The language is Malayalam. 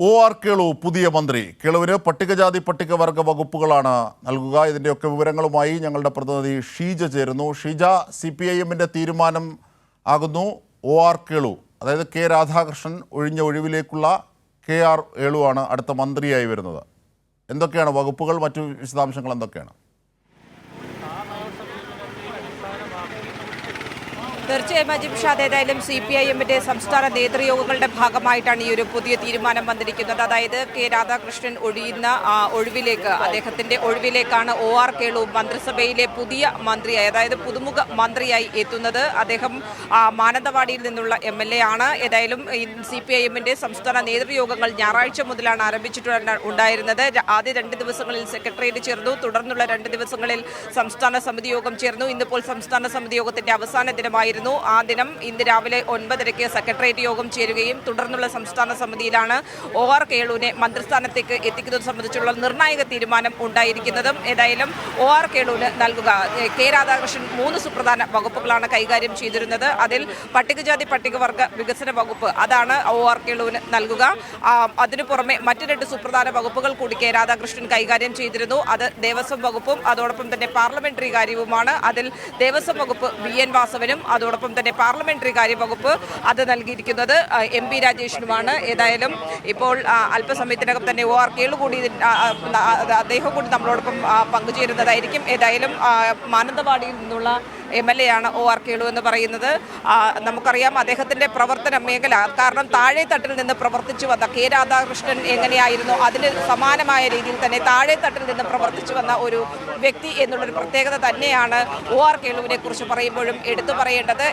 OR കേളു പുതിയ മന്ത്രി. കേളുവിന് പട്ടികജാതി പട്ടികവർഗ വകുപ്പുകളാണ് നൽകുക. ഇതിൻ്റെയൊക്കെ വിവരങ്ങളുമായി ഞങ്ങളുടെ പ്രതിനിധി ഷീജ ചേരുന്നു. ഷീജ, CPIM-ന്റെ തീരുമാനം ആകുന്നു OR കേളു, അതായത് കെ രാധാകൃഷ്ണൻ ഒഴിഞ്ഞ ഒഴിവിലേക്കുള്ള KR ഏളുവാണ് അടുത്ത മന്ത്രിയായി വരുന്നത്. എന്തൊക്കെയാണ് വകുപ്പുകൾ, മറ്റു വിശദാംശങ്ങൾ എന്തൊക്കെയാണ്? തീർച്ചയായും അജിം ഷാദ്, ഏതായാലും CPIM-ന്റെ സംസ്ഥാന നേതൃയോഗങ്ങളുടെ ഭാഗമായിട്ടാണ് ഈ ഒരു പുതിയ തീരുമാനം വന്നിരിക്കുന്നത്. അതായത് കെ രാധാകൃഷ്ണൻ ഒഴിവിലേക്ക്, അദ്ദേഹത്തിന്റെ ഒഴിവിലേക്കാണ് OR കേളു മന്ത്രിസഭയിലെ പുതിയ മന്ത്രിയായി, അതായത് പുതുമുഖ മന്ത്രിയായി എത്തുന്നത്. അദ്ദേഹം മാനന്തവാടിയിൽ നിന്നുള്ള MLA ആണ്. ഏതായാലും CPIM-ന്റെ സംസ്ഥാന നേതൃയോഗങ്ങൾ ഞായറാഴ്ച മുതലാണ് ആരംഭിച്ചിട്ടുണ്ടായിരുന്നത്. ആദ്യ 2 ദിവസങ്ങളിൽ സെക്രട്ടേറിയറ്റ് ചേർന്നു, തുടർന്നുള്ള 2 ദിവസങ്ങളിൽ സംസ്ഥാന സമിതി യോഗം ചേർന്നു. ഇന്നിപ്പോൾ സംസ്ഥാന സമിതി യോഗത്തിന്റെ അവസാന ദിനമായിരുന്നു. ആ ദിനം ഇന്ന് രാവിലെ 9:30 സെക്രട്ടേറിയറ്റ് യോഗം ചേരുകയും തുടർന്നുള്ള സംസ്ഥാന സമിതിയിലാണ് OR കേളുവിനെ മന്ത്രിസ്ഥാനത്തേക്ക് എത്തിക്കുന്നത് സംബന്ധിച്ചുള്ള നിർണായക തീരുമാനം ഉണ്ടായിരിക്കുന്നതും. ഏതായാലും OR കേളുവിന് നൽകുക, കെ രാധാകൃഷ്ണൻ 3 സുപ്രധാന വകുപ്പുകളാണ് കൈകാര്യം ചെയ്തിരുന്നത്. അതിൽ പട്ടികജാതി പട്ടികവർഗ വികസന വകുപ്പ്, അതാണ് OR കേളുവിന് നൽകുക. അതിനു പുറമെ മറ്റു 2 സുപ്രധാന വകുപ്പുകൾ കൂടി കെ രാധാകൃഷ്ണൻ കൈകാര്യം ചെയ്തിരുന്നു. അത് ദേവസ്വം വകുപ്പും അതോടൊപ്പം തന്നെ പാർലമെന്ററി കാര്യവുമാണ്. അതിൽ ദേവസ്വം വകുപ്പ് VN വാസവനും അതോടൊപ്പം തന്നെ പാർലമെന്ററി കാര്യ വകുപ്പ് അത് നൽകിയിരിക്കുന്നത് MP രാജേഷിനുമാണ്. ഏതായാലും ഇപ്പോൾ അല്പസമയത്തിനകം തന്നെ OR കേളു കൂടി അദ്ദേഹം കൂടി നമ്മളോടൊപ്പം പങ്കുചേരുന്നതായിരിക്കും. ഏതായാലും മാനന്തവാടിയിൽ നിന്നുള്ള MLA ആണ് OR കേളു എന്ന് പറയുന്നത്. നമുക്കറിയാം അദ്ദേഹത്തിന്റെ പ്രവർത്തന മേഖല, കാരണം താഴെ തട്ടിൽ നിന്ന് പ്രവർത്തിച്ചു വന്ന കെ രാധാകൃഷ്ണൻ എങ്ങനെയായിരുന്നു, അതിന് സമാനമായ രീതിയിൽ തന്നെ താഴെ തട്ടിൽ നിന്ന് പ്രവർത്തിച്ചു വന്ന ഒരു വ്യക്തി എന്നുള്ളൊരു പ്രത്യേകത തന്നെയാണ് OR കേളുവിനെ കുറിച്ച് പറയുമ്പോഴും എടുത്തു പറയേണ്ടത്.